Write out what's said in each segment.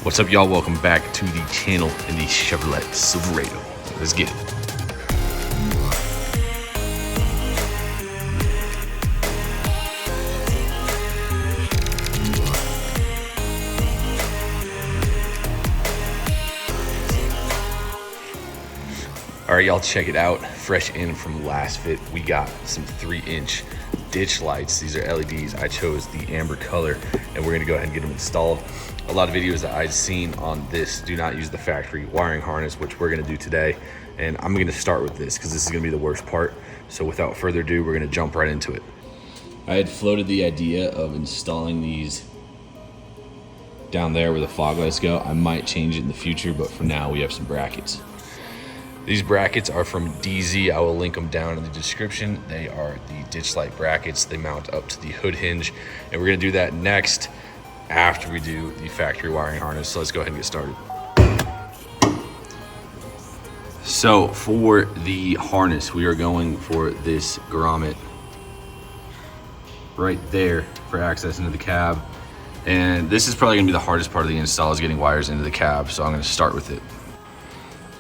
What's up, y'all? Welcome back to the channel in the Chevrolet Silverado. Let's get it. All right, y'all, check it out. Fresh in from LasFit, we got some 3-inch ditch lights. These are LEDs. I chose the amber color, and we're gonna go ahead and get them installed. A lot of videos that I've seen on this do not use the factory wiring harness, which we're gonna do today. And I'm gonna start with this because this is gonna be the worst part. So without further ado, we're gonna jump right into it. I had floated the idea of installing these down there where the fog lights go. I might change it in the future, but for now we have some brackets. These brackets are from DZ. I will link them down in the description. They are the ditch light brackets. They mount up to the hood hinge, and we're gonna do that next after we do the factory wiring harness. So let's go ahead and get started. So for the harness, we are going for this grommet right there for access into the cab. And this is probably gonna be the hardest part of the install, is getting wires into the cab. So I'm gonna start with it.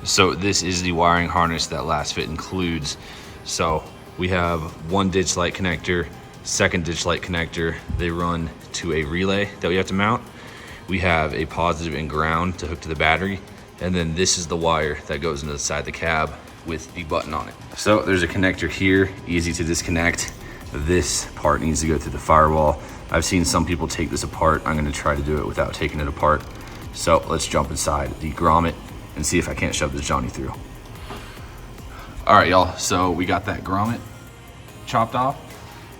So this is the wiring harness that LasFit includes. So we have one ditch light connector, second ditch light connector. They run to a relay that we have to mount. We have a positive and ground to hook to the battery. And then this is the wire that goes into the side of the cab with the button on it. So there's a connector here, easy to disconnect. This part needs to go through the firewall. I've seen some people take this apart. I'm gonna try to do it without taking it apart. So let's jump inside the grommet and see if I can't shove this Johnny through. All right, y'all, so we got that grommet chopped off,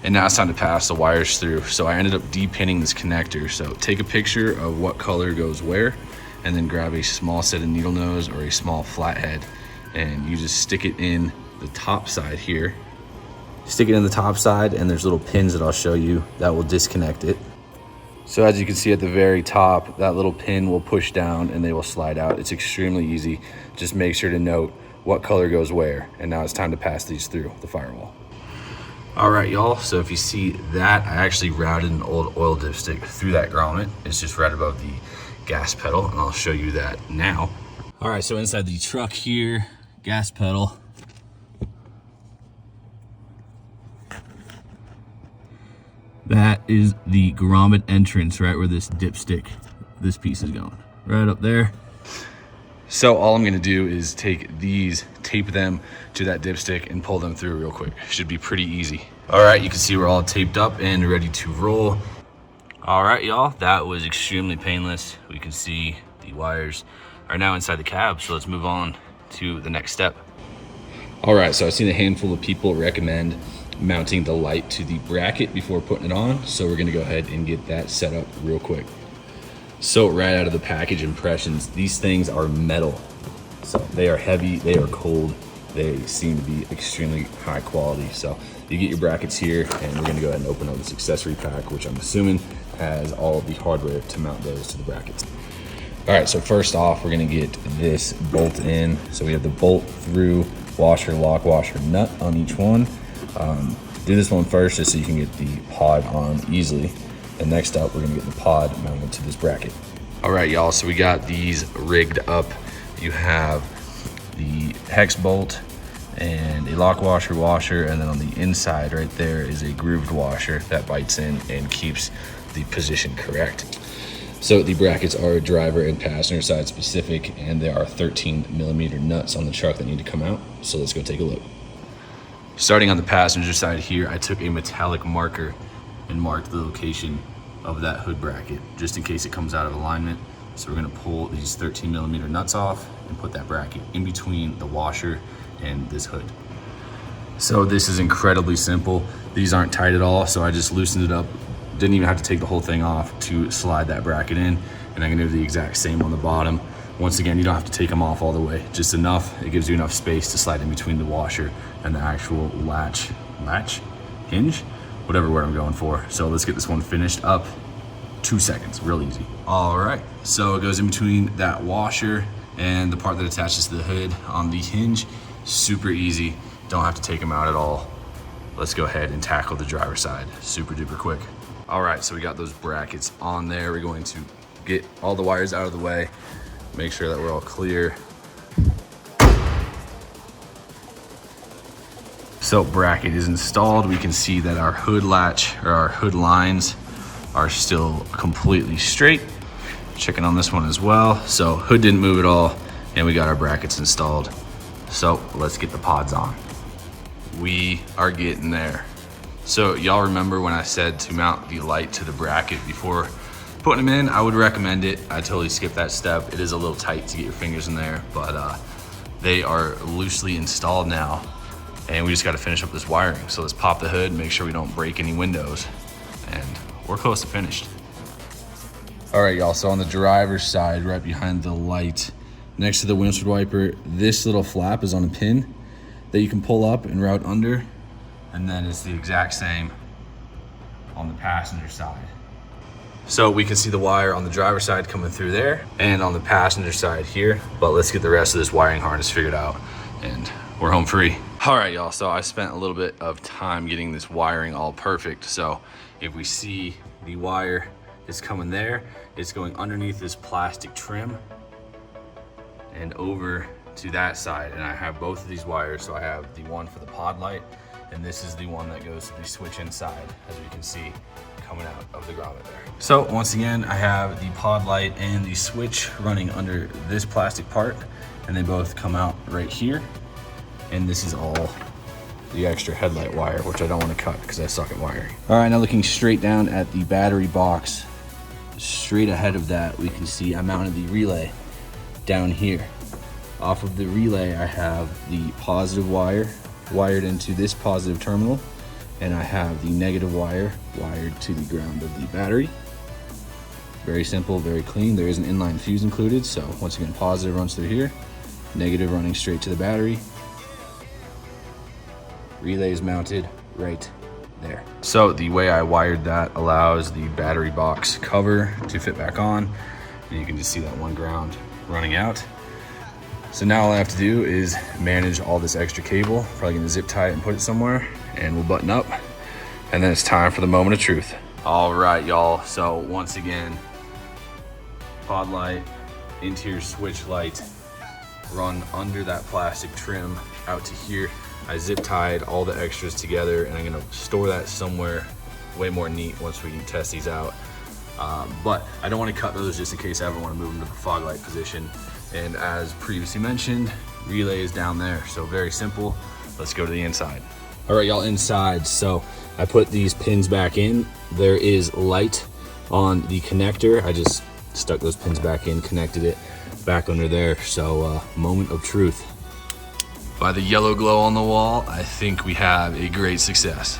and now it's time to pass the wires through. So I ended up de-pinning this connector. So take a picture of what color goes where, and then grab a small set of needle nose or a small flathead, and you just stick it in the top side here. Stick it in the top side, and there's little pins that I'll show you that will disconnect it. So as you can see at the very top, that little pin will push down and they will slide out. It's extremely easy. Just make sure to note what color goes where. And now it's time to pass these through the firewall. All right, y'all, so if you see that, I actually routed an old oil dipstick through that grommet. It's just right above the gas pedal, and I'll show you that now. All right, so inside the truck here, gas pedal. That is the grommet entrance, right where this dipstick, this piece is going, right up there. So all I'm gonna do is take these, tape them to that dipstick and pull them through real quick. Should be pretty easy. All right, you can see we're all taped up and ready to roll. All right, y'all, that was extremely painless. We can see the wires are now inside the cab, so let's move on to the next step. All right, so I've seen a handful of people recommend mounting the light to the bracket before putting it on. So we're gonna go ahead and get that set up real quick. So right out of the package impressions, these things are metal. So they are heavy, they are cold. They seem to be extremely high quality. So you get your brackets here, and we're gonna go ahead and open up this accessory pack, which I'm assuming has all of the hardware to mount those to the brackets. All right, so first off, we're gonna get this bolt in. So we have the bolt through washer, lock washer, nut on each one. Do this one first just so you can get the pod on easily. And next up, we're gonna get the pod mounted to this bracket. All right, y'all, so we got these rigged up. You have the hex bolt and a lock washer, and then on the inside right there is a grooved washer that bites in and keeps the position correct. So the brackets are driver and passenger side specific, and there are 13mm nuts on the truck that need to come out. So let's go take a look. Starting on the passenger side here, I took a metallic marker and marked the location of that hood bracket, just in case it comes out of alignment. So we're gonna pull these 13mm nuts off and put that bracket in between the washer and this hood. So this is incredibly simple. These aren't tight at all, so I just loosened it up. Didn't even have to take the whole thing off to slide that bracket in. And I'm gonna do the exact same on the bottom. Once again, you don't have to take them off all the way, just enough. It gives you enough space to slide in between the washer and the actual hinge, whatever word I'm going for. So let's get this one finished up. 2 seconds, real easy. All right, so it goes in between that washer and the part that attaches to the hood on the hinge. Super easy, don't have to take them out at all. Let's go ahead and tackle the driver's side super duper quick. All right, so we got those brackets on there. We're going to get all the wires out of the way, make sure that we're all clear. So bracket is installed. We can see that our hood latch or our hood lines are still completely straight. Checking on this one as well. So hood didn't move at all, and we got our brackets installed. So let's get the pods on. We are getting there. So y'all remember when I said to mount the light to the bracket before putting them in? I would recommend it. I totally skipped that step. It is a little tight to get your fingers in there, but they are loosely installed now, and we just got to finish up this wiring. So let's pop the hood, make sure we don't break any windows, and we're close to finished. All right, y'all, so on the driver's side, right behind the light, next to the windshield wiper, this little flap is on a pin that you can pull up and route under, and then it's the exact same on the passenger side. So we can see the wire on the driver's side coming through there and on the passenger side here, but let's get the rest of this wiring harness figured out and we're home free. All right, y'all, so I spent a little bit of time getting this wiring all perfect. So if we see the wire is coming there, it's going underneath this plastic trim and over to that side. And I have both of these wires. So I have the one for the pod light, and this is the one that goes to the switch inside, as we can see coming out of the grommet there. So once again, I have the pod light and the switch running under this plastic part, and they both come out right here. And this is all the extra headlight wire, which I don't want to cut because I suck at wiring. All right, now looking straight down at the battery box, straight ahead of that, we can see I mounted the relay down here. Off of the relay, I have the positive wire wired into this positive terminal, and I have the negative wire wired to the ground of the battery. Very simple, very clean. There is an inline fuse included, so once again, positive runs through here, negative running straight to the battery. Relay is mounted right there. So the way I wired that allows the battery box cover to fit back on, and you can just see that one ground running out. So now all I have to do is manage all this extra cable. Probably gonna zip tie it and put it somewhere, and we'll button up, and then it's time for the moment of truth. All right, y'all, so once again, pod light, interior switch light, run under that plastic trim out to here. I zip tied all the extras together, and I'm gonna store that somewhere way more neat once we test these out. But I don't wanna cut those just in case I ever wanna move them to the fog light position. And as previously mentioned, relay is down there, so very simple. Let's go to the inside. All right, y'all, inside. So I put these pins back in. There is light on the connector. I just stuck those pins back in, connected it back under there. So moment of truth. By the yellow glow on the wall, I think we have a great success.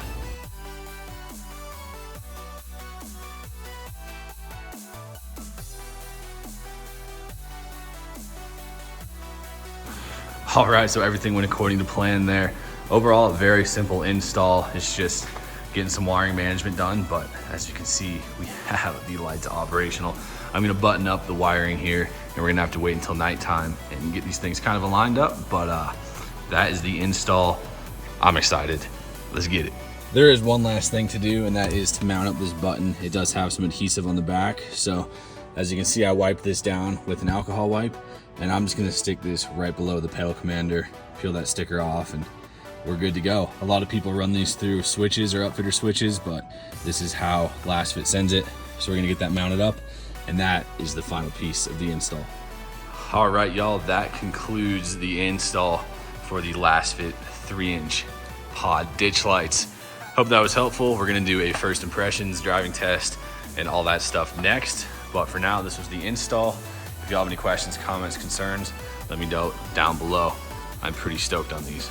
All right, so everything went according to plan there. Overall, a very simple install. It's just getting some wiring management done, but as you can see, we have the lights operational. I'm gonna button up the wiring here, and we're gonna have to wait until nighttime and get these things kind of aligned up, but that is the install. I'm excited. Let's get it. There is one last thing to do, and that is to mount up this button. It does have some adhesive on the back, so as you can see, I wiped this down with an alcohol wipe, and I'm just gonna stick this right below the pedal commander, peel that sticker off, and we're good to go. A lot of people run these through switches or upfitter switches, but this is how LasFit sends it. So we're gonna get that mounted up, and that is the final piece of the install. All right, y'all, that concludes the install for the LasFit 3-inch pod ditch lights. Hope that was helpful. We're gonna do a first impressions driving test and all that stuff next. But for now, this was the install. If you have any questions, comments, concerns, let me know down below. I'm pretty stoked on these.